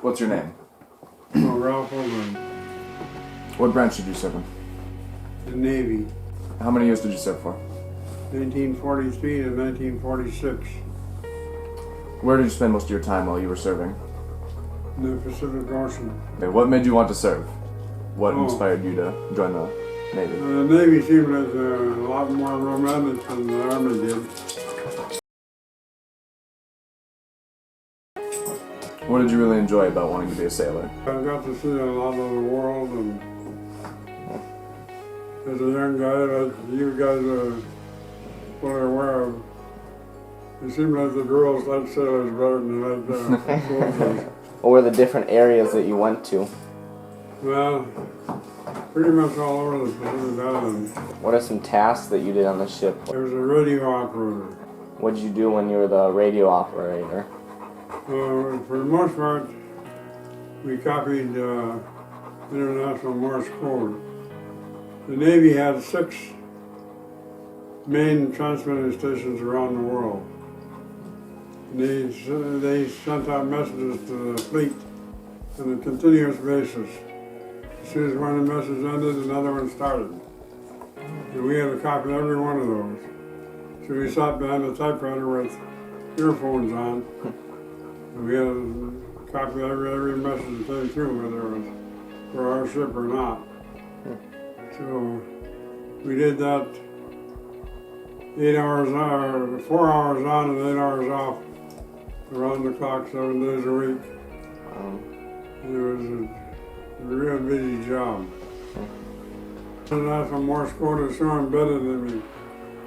What's your name? Oh, Ralph Hoaglund. What branch did you serve in? The Navy, How many years did you serve for? 1943 to 1946, Where did you spend most of your time while you were serving? in the Pacific Ocean. Okay, what made you want to serve? What Oh. inspired you to join the Navy? The Navy seemed like a lot more romantic than the Army did. What did you really enjoy about wanting to be a sailor? I got to see a lot of the world, and as a young guy, like you guys are fully aware of, it seemed like the girls liked sailors better than they liked soldiers. What were the different areas that you went to? Well, pretty much all over the Pacific Islands. What are some tasks that you did on the ship? There was a radio operator. What did you do when you were the radio operator? For the most part, we copied International Morse code. The Navy had 6 main transmitting stations around the world. They sent out messages to the fleet on a continuous basis. As soon as one message ended, another one started. And we had to copy every one of those. So we sat behind the typewriter with earphones on. And we had to copy every message that came through, whether it was for our ship or not. So we did that 8 hours on, 4 hours on and 8 hours off, around the clock, 7 days a week. It was a real busy job. International Morse code is so embedded in me.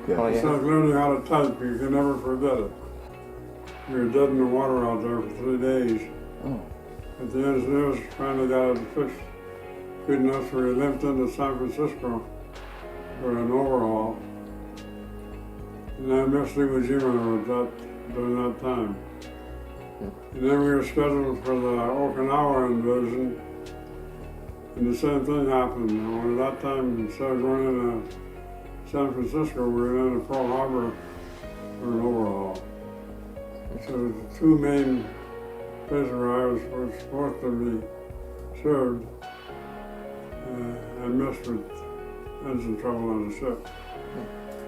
Yeah. Oh, It's yeah. like learning how to type, you can never forget it. We were dead in the water out there for 3 days. Oh. But the engineers finally got it fixed good enough for we limped into San Francisco for an overhaul. And I missed Iwo Jima during that time. And then we were scheduled for the Okinawa invasion, and the same thing happened. And at that time, instead of going into San Francisco, we were into Pearl Harbor for an overhaul. So the 2 main places where I was supposed to be served, I missed with engine trouble on the ship.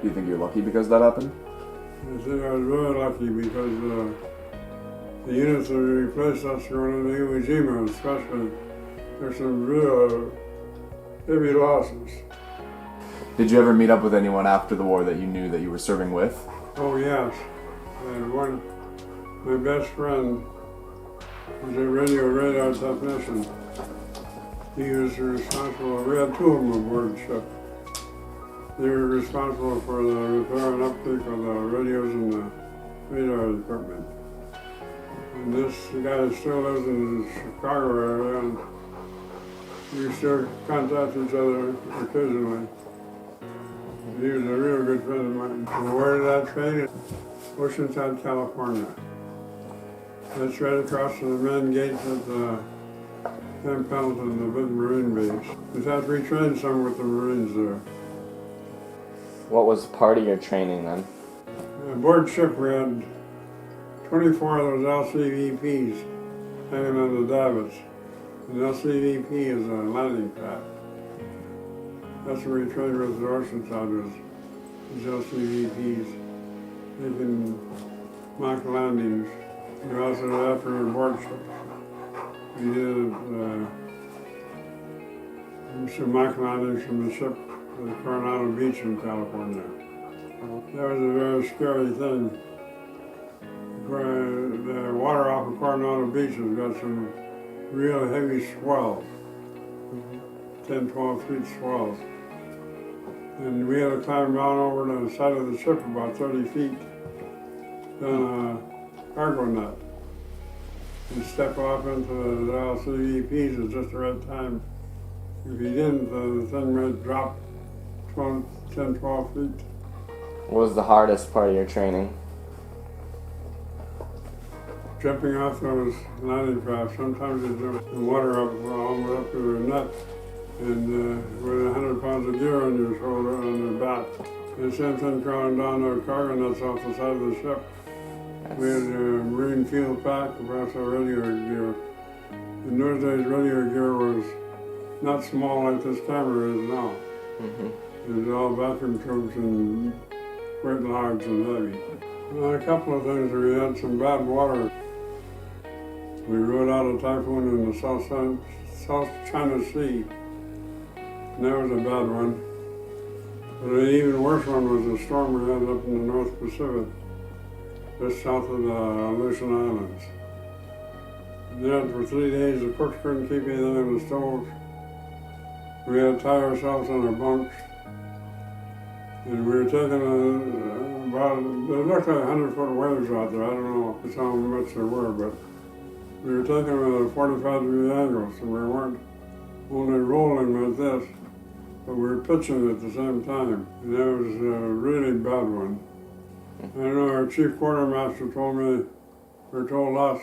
Do you think you're lucky because that happened? I think I was really lucky because the units that replaced us going into Iwo Jima, especially, there's some real heavy losses. Did you ever meet up with anyone after the war that you knew that you were serving with? Oh yes, and my best friend was a radar technician. He was responsible, we had 2 of them aboard the ship. They were responsible for the repair and upkeep of the radios and the radar equipment. And this guy still lives in the Chicago area, and we still contact each other occasionally. He was a real good friend of mine. And where did I train? Oceanside, California. That's right across from the main gates at the Camp Pendleton, the big Marine base. In fact, we trained some with the Marines there. What was part of your training then? Aboard ship, we had 24 of those LCVPs hanging on the davits. An LCVP is a landing craft. That's what we trained with the Oceanside, was these LCVPs, making mock landings. We also did that for aboard ships. We did some mock landings from the ship at Coronado Beach in California. That was a very scary thing. The water off of Coronado Beach has got some real heavy swells, 10, 12 feet swells. And we had to climb down over the side of the ship about 30 feet down a cargo net and step off into the LCVPs at just the right time. If you didn't, the thing might drop 10, 12 feet. What was the hardest part of your training? Jumping off those landing crafts. Sometimes you jump the water up almost up to the net, and with 100 pounds of gear on your shoulder, on your back. And the same thing crawling down the cargo nets off the side of the ship. We had a marine fuel pack, also radio gear. In those days, radio gear was not small like this camera is now. It was all vacuum tubes and quite large and heavy. Well, a couple of things, we had some bad water. We rode out a typhoon in the South China Sea, and that was a bad one. But an even worse one was a storm we had up in the North Pacific, just south of the Aleutian Islands. And then for 3 days, the cooks couldn't keep anything on the stove. We had to tie ourselves on our bunks. And we were taking about, they looked like 100-foot waves out there. I don't know if it's how much there were, but we were taking them at a 45-degree angle, so we weren't only rolling like this, but we were pitching at the same time. And that was a really bad one. I know our chief quartermaster told me, or told us,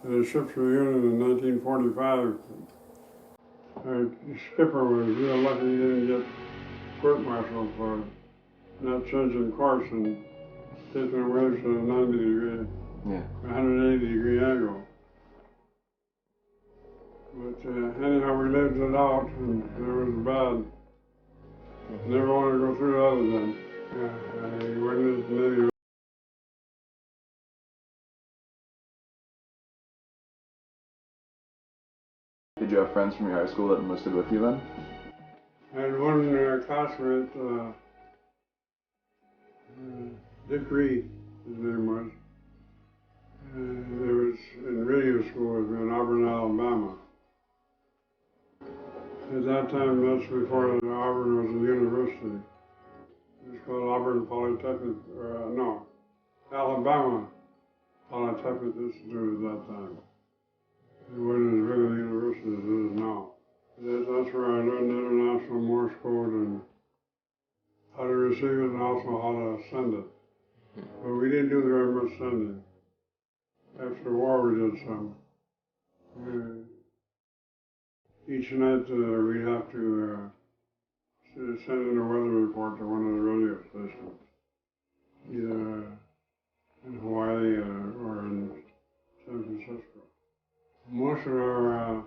at a ship's reunion in 1945, our skipper was real lucky he didn't get court-martialed for not changing course and taking a waves at a 90-degree, 180-degree angle. But anyhow, we lived it out, and it was bad. Never wanted to go through that again. I went into the Navy. Did you have friends from your high school that enlisted with you then? I had one classmate, Dick Reed, his name was. He was in radio school with me in Auburn, Alabama. At that time, that's before Auburn was a university. It was called Auburn Polytechnic, Alabama Polytechnic Institute at that time. It wasn't as big a university as it is now. That's where I learned international Morse code and how to receive it and also how to send it. But we didn't do very much sending. After the war, we did some. Each night we'd have to send in a weather report to one of the radio stations, either in Hawaii or in San Francisco. Most of our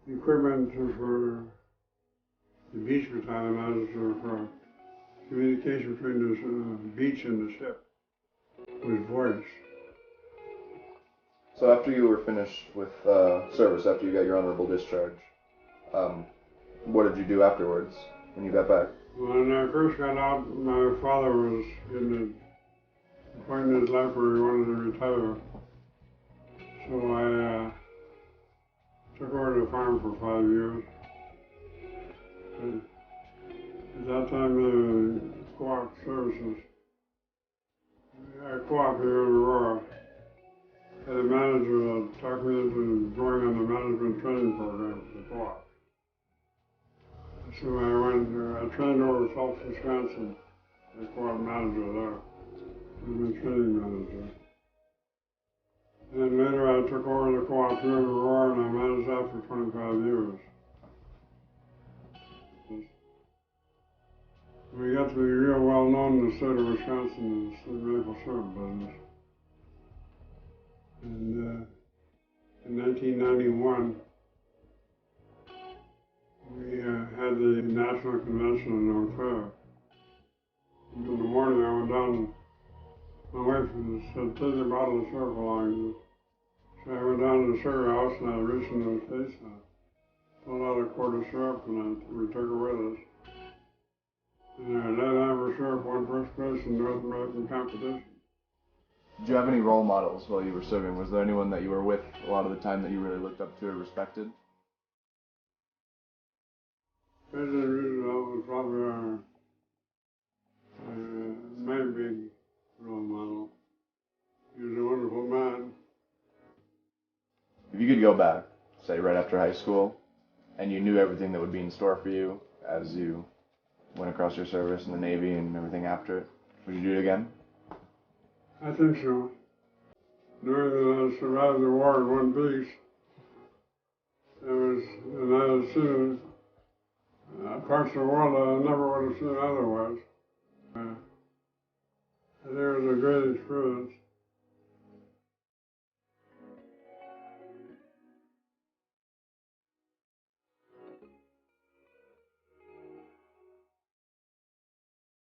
equipment for the beach battalion, for communication between the beach and the ship, was voice. So after you were finished with service, after you got your honorable discharge, what did you do afterwards when you got back? When I first got out, my father was in the point in his life where he wanted to retire. So I took over the farm for 5 years. And at that time, the co-op services, our co-op here in Aurora, had a manager that talked me into going on the management training program for the co-op. So I trained over Phelps, Wisconsin, the co-op manager there. He was my training manager. And then later I took over the co-op here in Aurora and I managed that for 25 years. We got to be real well known in the state of Wisconsin in the maple syrup business. And in 1991, we had the national convention in Eau Claire. In the morning I went down, my wife said, take a bottle of syrup along. So I went down to the sugar house and I reached into the case and I pulled out a quart of syrup and we took it with us. And that Amber syrup won first place in North American competition. Did you have any role models while you were serving? Was there anyone that you were with a lot of the time that you really looked up to or respected? President Roosevelt was probably my big role model. He was a wonderful man. If you could go back, say right after high school, and you knew everything that would be in store for you as you went across your service in the Navy and everything after it, would you do it again? I think so. Knowing that I survived the war in one piece, and I had seen parts of the world that I never would have seen otherwise. I think it was a great experience.